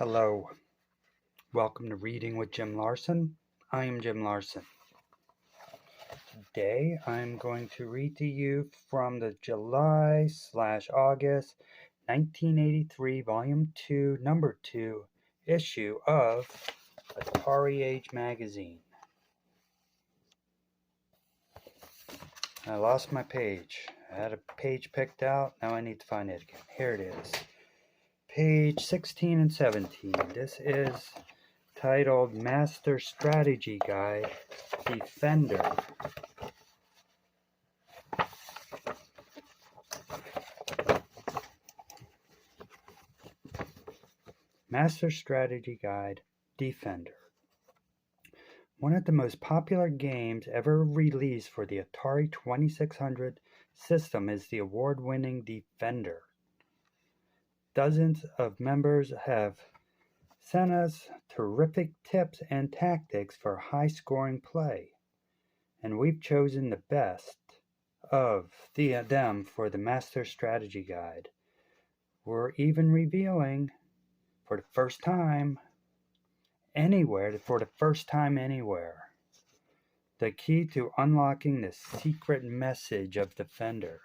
Hello, welcome to Reading with Jim Larsen. I am Jim Larsen. Today I'm going to read to you from the July/August 1983 Volume 2, Number 2 issue of Atari Age magazine. I lost my page. I had a page picked out, now I need to find it again. Here it is. Page 16 and 17. This is titled Master Strategy Guide Defender. Master Strategy Guide Defender. One of the most popular games ever released for the Atari 2600 system is the award-winning Defender. Dozens of members have sent us terrific tips and tactics for high-scoring play, and we've chosen the best of them for the Master Strategy Guide. We're even revealing for the first time anywhere, the key to unlocking the secret message of Defender.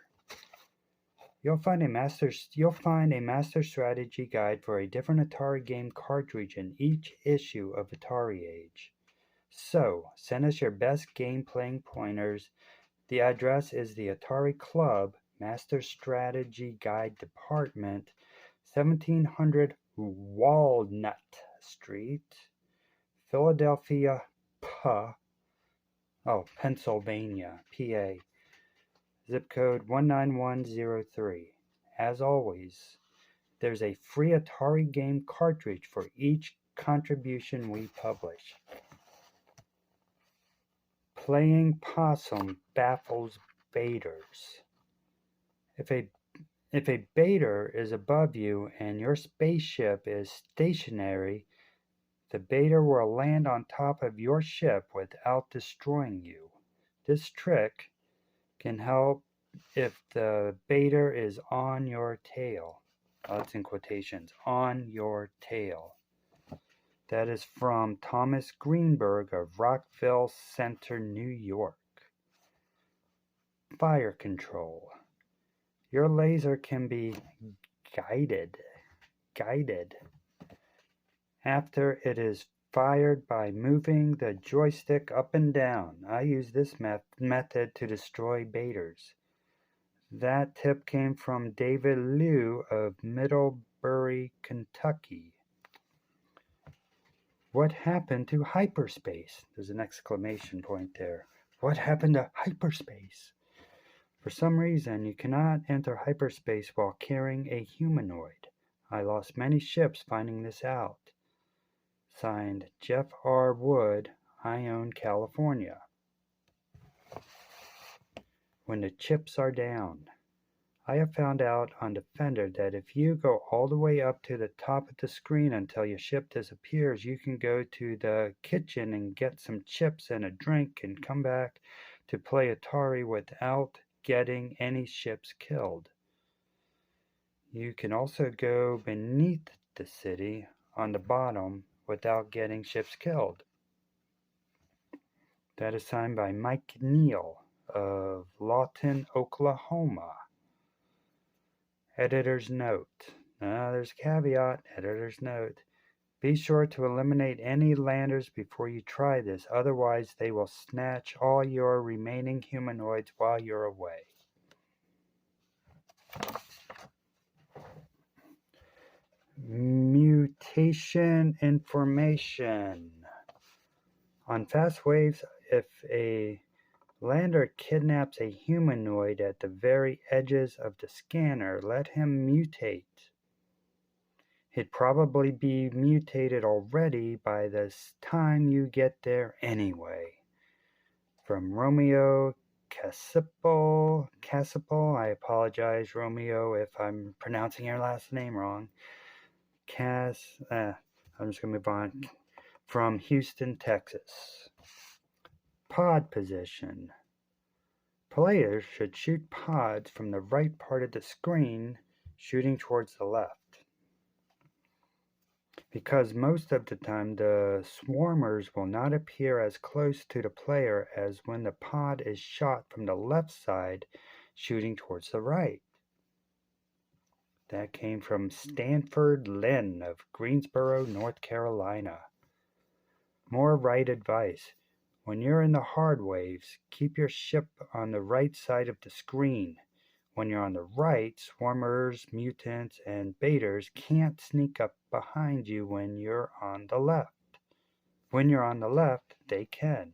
You'll find a master strategy guide for a different Atari game cartridge in each issue of Atari Age. So, send us your best game playing pointers. The address is the Atari Club, Master Strategy Guide Department, 1700 Walnut Street, Philadelphia, Pennsylvania, PA. Zip code 19103. As always, there's a free Atari game cartridge for each contribution we publish. Playing Possum baffles baiters. If a baiter is above you and your spaceship is stationary, the baiter will land on top of your ship without destroying you. This trick can help if the baiter is on your tail. That's in quotations, on your tail. That is from Thomas Greenberg of Rockville Center, New York. Fire control. Your laser can be guided after it is fired by moving the joystick up and down. I use this method to destroy baiters. That tip came from David Liu of Middlebury, Kentucky. What happened to hyperspace? There's an exclamation point there. What happened to hyperspace? For some reason, you cannot enter hyperspace while carrying a humanoid. I lost many ships finding this out. Signed, Jeff R. Wood, Ione, California. When the chips are down. I have found out on Defender that if you go all the way up to the top of the screen until your ship disappears, you can go to the kitchen and get some chips and a drink and come back to play Atari without getting any ships killed. You can also go beneath the city on the bottom without getting ships killed. That is signed by Mike Neal of Lawton, Oklahoma. Editor's note. There's a caveat. Editor's note. Be sure to eliminate any landers before you try this, otherwise they will snatch all your remaining humanoids while you're away. Mutation information. On fast waves, if a lander kidnaps a humanoid at the very edges of the scanner, let him mutate. He'd probably be mutated already by the time you get there anyway. From Romeo Cassipol, I apologize, Romeo, if I'm pronouncing your last name wrong. I'm just going to move on. From Houston, Texas. Pod position. Players should shoot pods from the right part of the screen, shooting towards the left. because most of the time the swarmers will not appear as close to the player as when the pod is shot from the left side shooting towards the right. That came from Stanford Lynn of Greensboro, North Carolina. More right advice. When you're in the hard waves, keep your ship on the right side of the screen. When you're on the right, swarmers, mutants, and baiters can't sneak up behind you when you're on the left. When you're on the left, they can.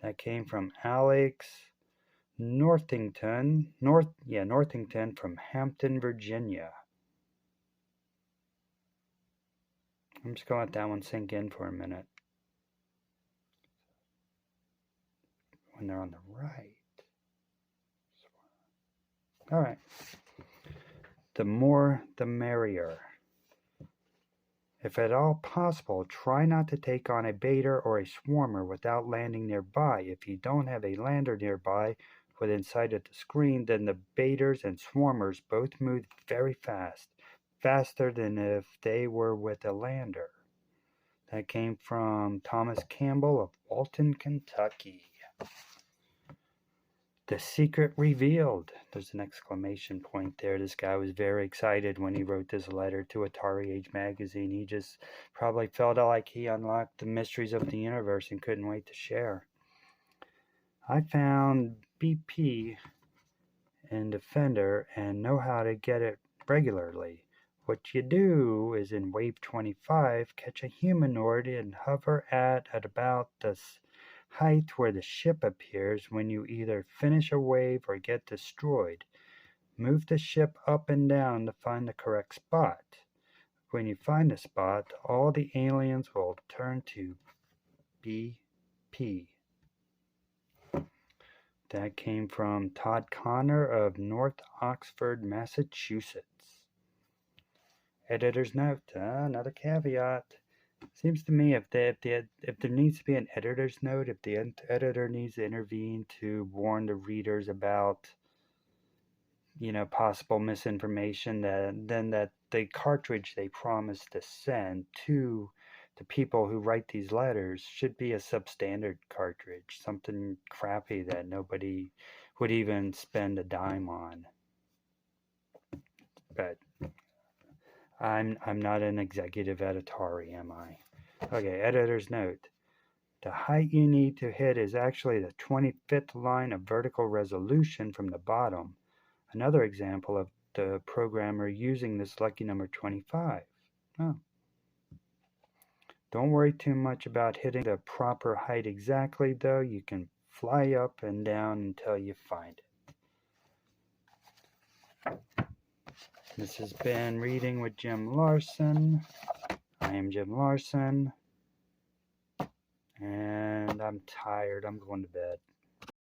That came from Alex Northington from Hampton, Virginia. I'm just going to let that one sink in for a minute. When they're on the right. All right. The more, the merrier. If at all possible, try not to take on a baiter or a swarmer without landing nearby. If you don't have a lander nearby within sight of the screen, then the baiters and swarmers both move very fast, faster than if they were with a lander. That came from Thomas Campbell of Walton, Kentucky. The secret revealed. There's an exclamation point there. This guy was very excited when he wrote this letter to Atari Age magazine. He just probably felt like he unlocked the mysteries of the universe and couldn't wait to share. I found BP in Defender and know how to get it regularly. What you do is in wave 25, catch a humanoid and hover at about the height where the ship appears when you either finish a wave or get destroyed. Move the ship up and down to find the correct spot. When you find the spot, all the aliens will turn to BP. That came from Todd Connor of North Oxford, Massachusetts. Editor's note, another caveat. Seems to me if there needs to be an editor's note, if the editor needs to intervene to warn the readers about possible misinformation, then that the cartridge they promised to send to the people who write these letters should be a substandard cartridge, something crappy that nobody would even spend a dime on. But I'm not an executive at Atari, am I? Okay, editor's note. The height you need to hit is actually the 25th line of vertical resolution from the bottom. Another example of the programmer using this lucky number 25. Oh. Don't worry too much about hitting the proper height exactly, though. You can fly up and down until you find it. This has been Reading with Jim Larsen. I am Jim Larsen. And I'm tired. I'm going to bed.